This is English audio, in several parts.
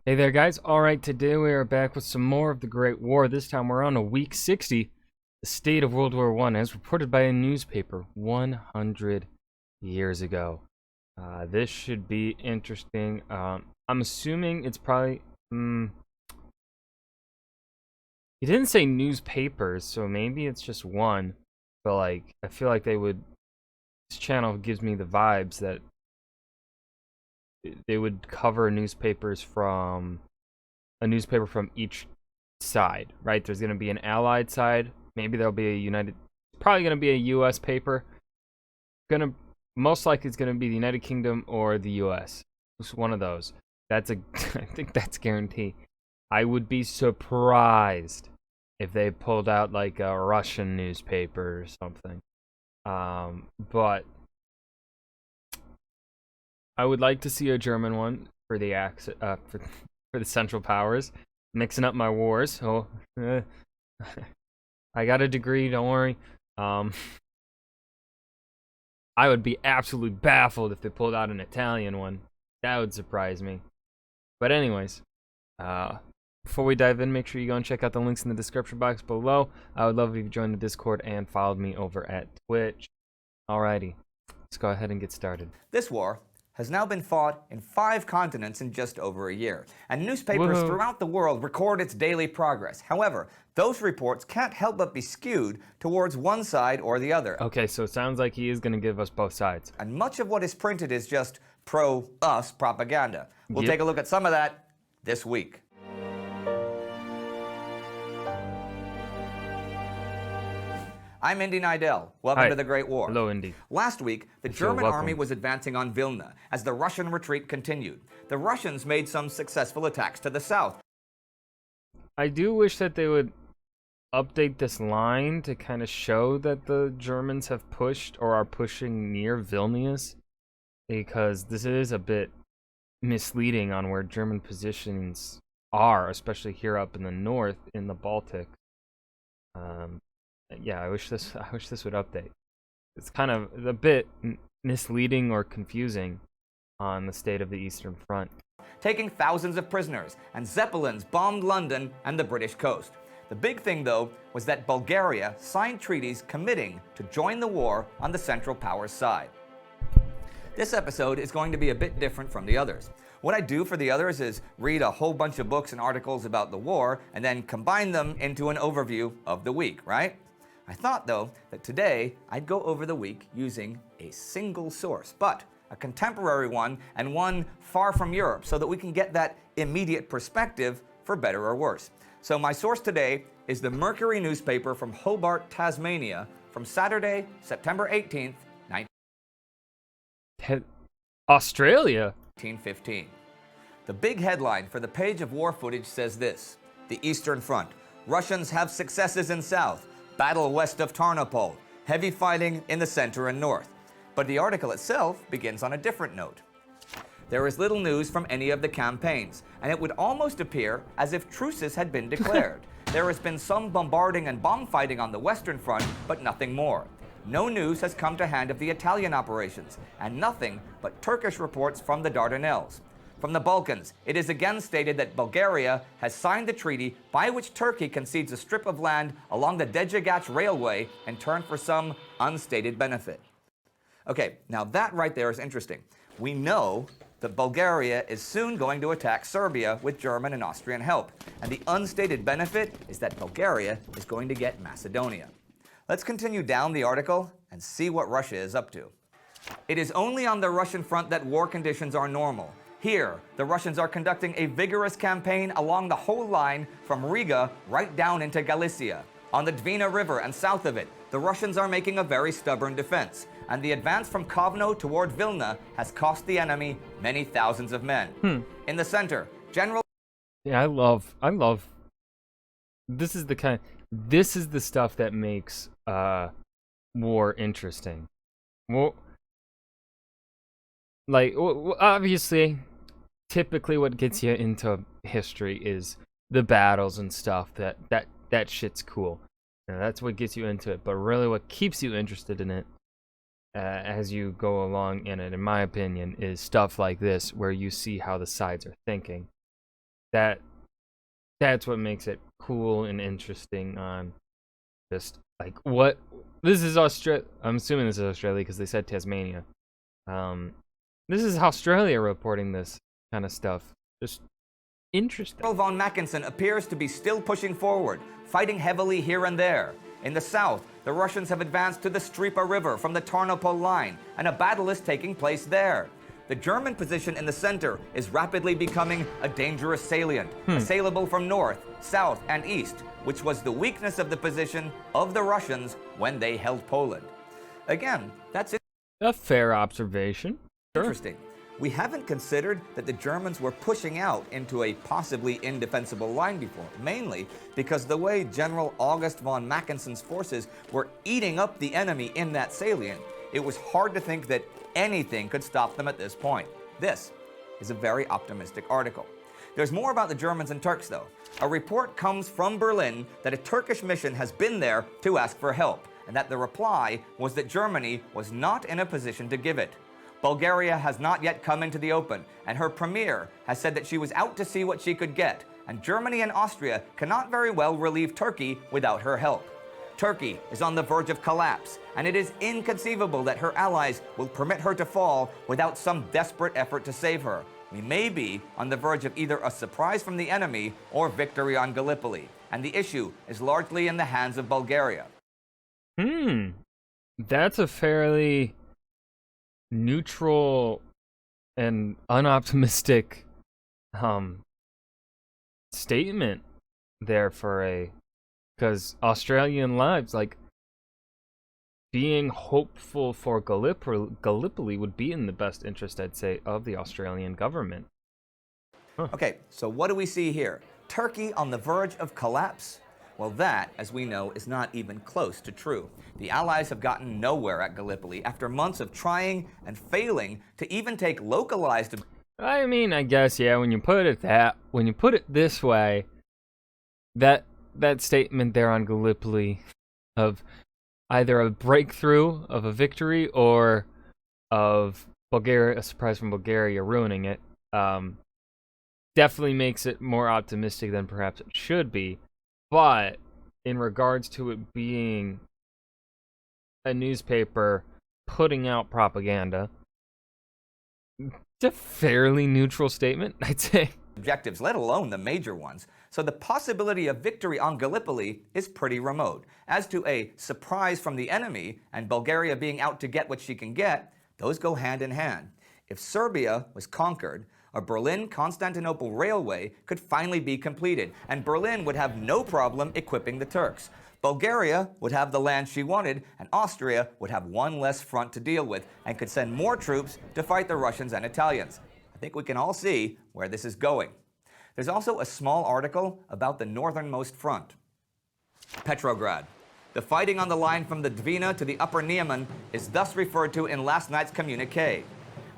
Hey there, guys. All right, today we are back with some more of the Great War. This time we're on a week 60, the state of World War I, as reported by a newspaper 100 years ago. This should be interesting. I'm assuming it's probably. He didn't say newspapers, so maybe it's just one. But like, I feel like they would. This channel gives me the vibes that they would cover newspapers from a newspaper from each side, right? There's going to be an Allied side. Maybe there'll be a United. Probably going to be a U.S. paper. Most likely it's going to be the United Kingdom or the U.S. It's one of those. I think that's guaranteed. I would be surprised if they pulled out like a Russian newspaper or something. But I would like to see a German one for the for the Central Powers, mixing up my wars. I got a degree, don't worry. I would be absolutely baffled if they pulled out an Italian one. That would surprise me. But anyways, before we dive in, make sure you go and check out the links in the description box below. I would love if you joined the Discord and followed me over at Twitch. Alrighty, let's go ahead and get started. This war has now been fought in 5 continents in just over a year, and newspapers throughout the world record its daily progress. However, those reports can't help but be skewed towards one side or the other. Okay, so it sounds like he is going to give us both sides. And much of what is printed is just pro-us propaganda. We'll take a look at some of that this week. I'm Indy Nidell. Welcome Hi. to the Great War. Hello, Indy. Last week, the German army was advancing on Vilna as the Russian retreat continued. The Russians made some successful attacks to the south. I do wish that they would update this line to kind of show that the Germans have pushed or are pushing near Vilnius, because this is a bit misleading on where German positions are, especially here up in the north in the Baltic. Yeah, I wish this would update. It's kind of a bit misleading or confusing on the state of the Eastern Front. Taking thousands of prisoners, and Zeppelins bombed London and the British coast. The big thing, though, was that Bulgaria signed treaties committing to join the war on the Central Powers side. This episode is going to be a bit different from the others. What I do for the others is read a whole bunch of books and articles about the war and then combine them into an overview of the week, right? I thought, though, that today I'd go over the week using a single source, but a contemporary one and one far from Europe, so that we can get that immediate perspective for better or worse. So my source today is the Mercury newspaper from Hobart, Tasmania, from Saturday, September 18th, Australia? 1915. The big headline for the page of war footage says this: the Eastern Front. Russians have successes in south. Battle west of Tarnopol. Heavy fighting in the center and north. But the article itself begins on a different note. There is little news from any of the campaigns, and it would almost appear as if truces had been declared. There has been some bombarding and bomb fighting on the Western Front, but nothing more. No news has come to hand of the Italian operations, and nothing but Turkish reports from the Dardanelles. From the Balkans, it is again stated that Bulgaria has signed the treaty by which Turkey concedes a strip of land along the Dejagac Railway in turn for some unstated benefit. Okay, now that right there is interesting. We know that Bulgaria is soon going to attack Serbia with German and Austrian help, and the unstated benefit is that Bulgaria is going to get Macedonia. Let's continue down the article and see what Russia is up to. It is only on the Russian front that war conditions are normal. Here, the Russians are conducting a vigorous campaign along the whole line from Riga right down into Galicia. On the Dvina River and south of it, the Russians are making a very stubborn defense, and the advance from Kovno toward Vilna has cost the enemy many thousands of men. In the center, General... Yeah, I love this is the stuff that makes war interesting. Well, like, obviously, typically what gets you into history is the battles and stuff. That shit's cool. And that's what gets you into it. But really what keeps you interested in it as you go along in it, in my opinion, is stuff like this, where you see how the sides are thinking. that's what makes it cool and interesting on just like what this is Australia. I'm assuming this is Australia because they said Tasmania. This is Australia reporting this kind of stuff. Just interesting. General von Mackensen appears to be still pushing forward, fighting heavily here and there. In the south, the Russians have advanced to the Stripa River from the Tarnopol line, and a battle is taking place there. The German position in the center is rapidly becoming a dangerous salient, assailable from north, south, and east, which was the weakness of the position of the Russians when they held Poland. Again, that's A fair observation. Sure. interesting. We haven't considered that the Germans were pushing out into a possibly indefensible line before, mainly because the way General August von Mackensen's forces were eating up the enemy in that salient, it was hard to think that anything could stop them at this point. This is a very optimistic article. There's more about the Germans and Turks, though. A report comes from Berlin that a Turkish mission has been there to ask for help, and that the reply was that Germany was not in a position to give it. Bulgaria has not yet come into the open, and her premier has said that she was out to see what she could get, and Germany and Austria cannot very well relieve Turkey without her help. Turkey is on the verge of collapse, and it is inconceivable that her allies will permit her to fall without some desperate effort to save her. We may be on the verge of either a surprise from the enemy or victory on Gallipoli, and the issue is largely in the hands of Bulgaria. That's a fairly neutral and unoptimistic statement there because Australian lives, like, being hopeful for Gallipoli would be in the best interest, I'd say, of the Australian government. Okay, so what do we see here? Turkey on the verge of collapse? Well, that, as we know, is not even close to true. The Allies have gotten nowhere at Gallipoli after months of trying and failing to even take localized. I mean, I guess, yeah, when you put it this way, that statement there on Gallipoli of either a breakthrough of a victory or of a surprise from Bulgaria ruining it, definitely makes it more optimistic than perhaps it should be. But in regards to it being a newspaper putting out propaganda, it's a fairly neutral statement, I'd say. Objectives, let alone the major ones. So the possibility of victory on Gallipoli is pretty remote. As to a surprise from the enemy and Bulgaria being out to get what she can get, those go hand in hand. If Serbia was conquered, a Berlin-Constantinople railway could finally be completed, and Berlin would have no problem equipping the Turks. Bulgaria would have the land she wanted, and Austria would have one less front to deal with and could send more troops to fight the Russians and Italians. I think we can all see where this is going. There's also a small article about the northernmost front. Petrograd. The fighting on the line from the Dvina to the upper Niemen is thus referred to in last night's communique.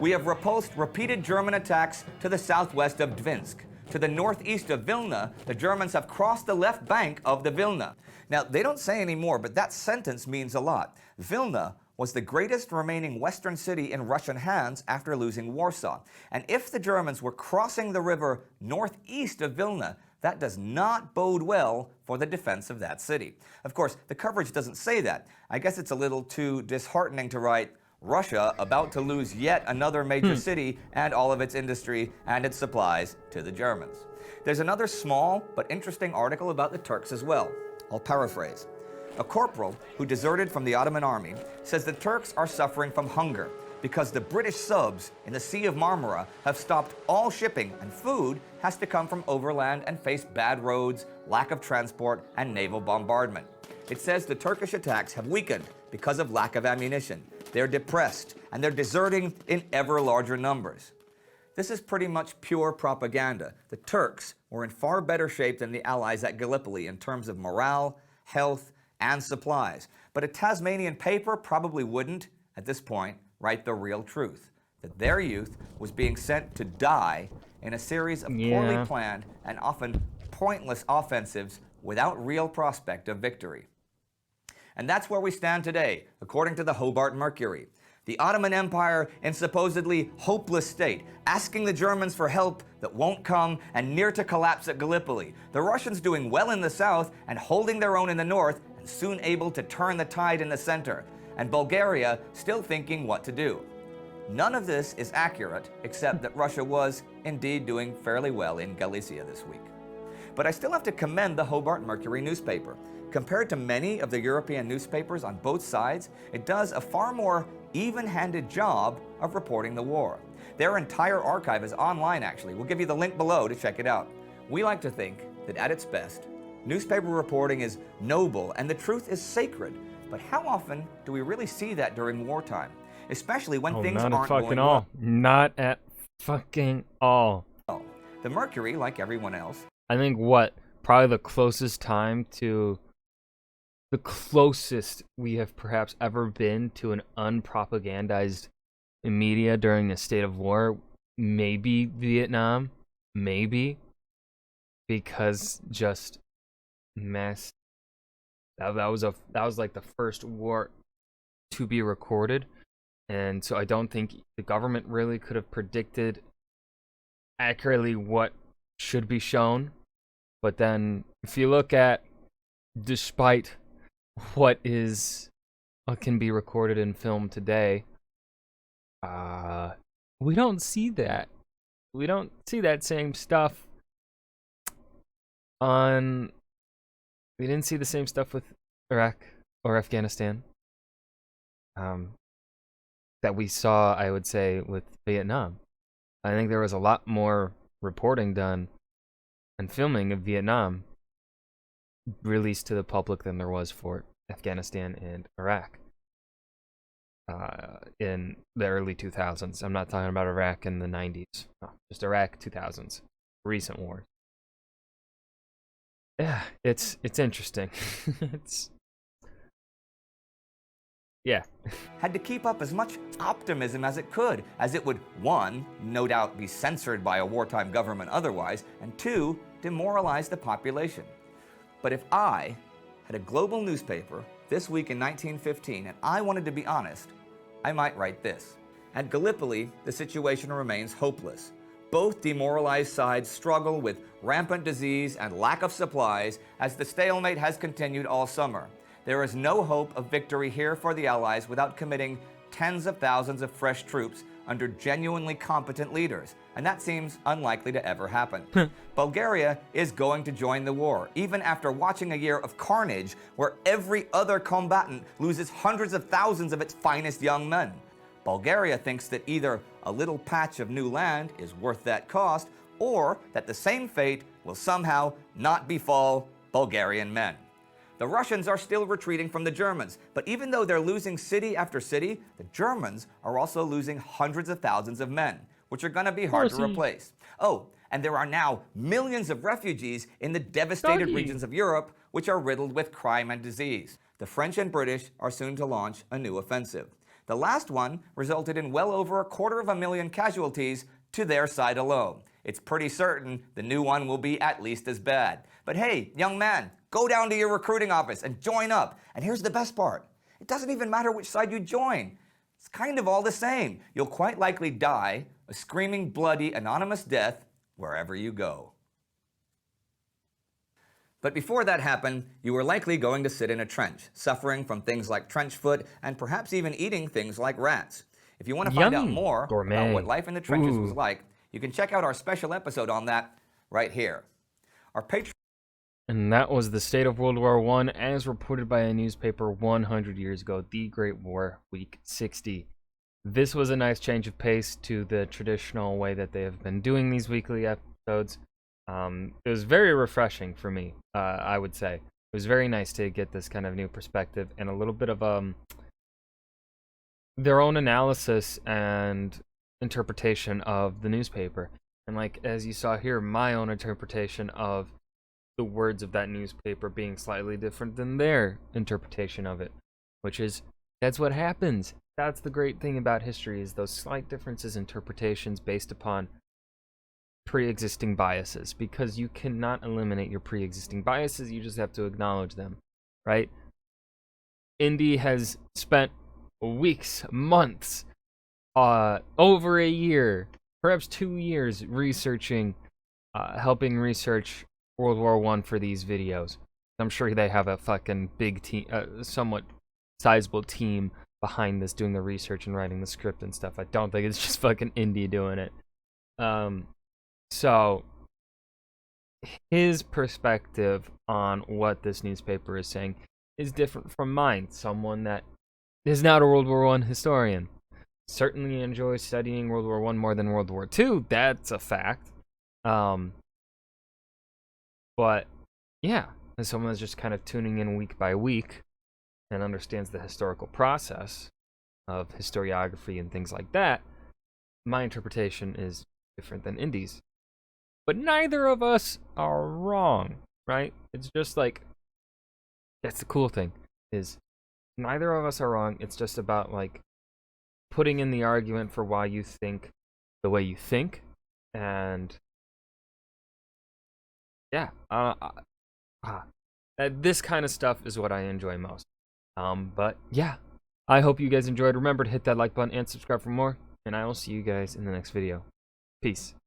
We have repulsed repeated German attacks to the southwest of Dvinsk. To the northeast of Vilna, the Germans have crossed the left bank of the Vilna. Now, they don't say any more, but that sentence means a lot. Vilna was the greatest remaining western city in Russian hands after losing Warsaw. And if the Germans were crossing the river northeast of Vilna, that does not bode well for the defense of that city. Of course, the coverage doesn't say that. I guess it's a little too disheartening to write, Russia about to lose yet another major city and all of its industry and its supplies to the Germans. There's another small but interesting article about the Turks as well. I'll paraphrase. A corporal who deserted from the Ottoman army says the Turks are suffering from hunger because the British subs in the Sea of Marmara have stopped all shipping, and food has to come from overland and face bad roads, lack of transport, and naval bombardment. It says the Turkish attacks have weakened because of lack of ammunition. They're depressed, and they're deserting in ever larger numbers. This is pretty much pure propaganda. The Turks were in far better shape than the Allies at Gallipoli in terms of morale, health, and supplies. But a Tasmanian paper probably wouldn't, at this point, write the real truth, that their youth was being sent to die in a series of poorly planned and often pointless offensives without real prospect of victory. And that's where we stand today, according to the Hobart Mercury. The Ottoman Empire in supposedly hopeless state, asking the Germans for help that won't come and near to collapse at Gallipoli. The Russians doing well in the south and holding their own in the north and soon able to turn the tide in the center. And Bulgaria still thinking what to do. None of this is accurate, except that Russia was indeed doing fairly well in Galicia this week. But I still have to commend the Hobart Mercury newspaper. Compared to many of the European newspapers on both sides, it does a far more even-handed job of reporting the war. Their entire archive is online, actually. We'll give you the link below to check it out. We like to think that at its best, newspaper reporting is noble and the truth is sacred. But how often do we really see that during wartime? Especially when things not aren't at fucking going all. well. Not at fucking all. The Mercury, like everyone else, I think probably the closest we have perhaps ever been to an unpropagandized media during a state of war, maybe Vietnam, maybe, because just mass. That was like the first war to be recorded, and so I don't think the government really could have predicted accurately what should be shown. But then, if you look at, despite what can be recorded in film today, we don't see that. We don't see that same stuff on. We didn't see the same stuff with Iraq or Afghanistan that we saw, I would say, with Vietnam. I think there was a lot more reporting done and filming of Vietnam released to the public than there was for Afghanistan and Iraq in the early 2000s. I'm not talking about Iraq in the 90s. No, just Iraq 2000s, recent wars. Yeah, it's interesting. had to keep up as much optimism as it could, as it would, one, no doubt be censored by a wartime government otherwise, and two, demoralize the population. But if I had a global newspaper this week in 1915 and I wanted to be honest, I might write this. At Gallipoli, the situation remains hopeless. Both demoralized sides struggle with rampant disease and lack of supplies as the stalemate has continued all summer. There is no hope of victory here for the Allies without committing tens of thousands of fresh troops under genuinely competent leaders, and that seems unlikely to ever happen. Bulgaria is going to join the war, even after watching a year of carnage where every other combatant loses hundreds of thousands of its finest young men. Bulgaria thinks that either a little patch of new land is worth that cost, or that the same fate will somehow not befall Bulgarian men. The Russians are still retreating from the Germans, but even though they're losing city after city, the Germans are also losing hundreds of thousands of men, which are going to be hard to replace. Oh, and there are now millions of refugees in the devastated regions of Europe, which are riddled with crime and disease. The French and British are soon to launch a new offensive. The last one resulted in well over 250,000 casualties to their side alone. It's pretty certain the new one will be at least as bad. But hey, young man, go down to your recruiting office and join up. And here's the best part. It doesn't even matter which side you join. It's kind of all the same. You'll quite likely die a screaming, bloody, anonymous death wherever you go. But before that happened, you were likely going to sit in a trench, suffering from things like trench foot and perhaps even eating things like rats. If you want to find out more about what life in the trenches was like, you can check out our special episode on that right here. Our Patreon. And that was the state of World War I as reported by a newspaper 100 years ago, The Great War, Week 60. This was a nice change of pace to the traditional way that they have been doing these weekly episodes. It was very refreshing for me, I would say. It was very nice to get this kind of new perspective and a little bit of their own analysis and interpretation of the newspaper. And like, as you saw here, my own interpretation of the words of that newspaper being slightly different than their interpretation of it, which is, that's what happens. That's the great thing about history, is those slight differences in interpretations based upon pre-existing biases, because you cannot eliminate your pre-existing biases, you just have to acknowledge them, right? Indy has spent weeks, months, over a year, perhaps 2 years researching, helping research World War I for these videos. I'm sure they have a fucking big team, somewhat sizable team behind this doing the research and writing the script and stuff. I don't think it's just fucking Indy doing it. So his perspective on what this newspaper is saying is different from mine. Someone that is not a World War I historian. Certainly enjoys studying World War I more than World War II. That's a fact. But yeah, as someone that's just kind of tuning in week by week and understands the historical process of historiography and things like that, my interpretation is different than Indy's. But neither of us are wrong, right? It's just like, that's the cool thing, is neither of us are wrong. It's just about like putting in the argument for why you think the way you think. And yeah, this kind of stuff is what I enjoy most. But yeah, I hope you guys enjoyed. Remember to hit that like button and subscribe for more, and I will see you guys in the next video. Peace.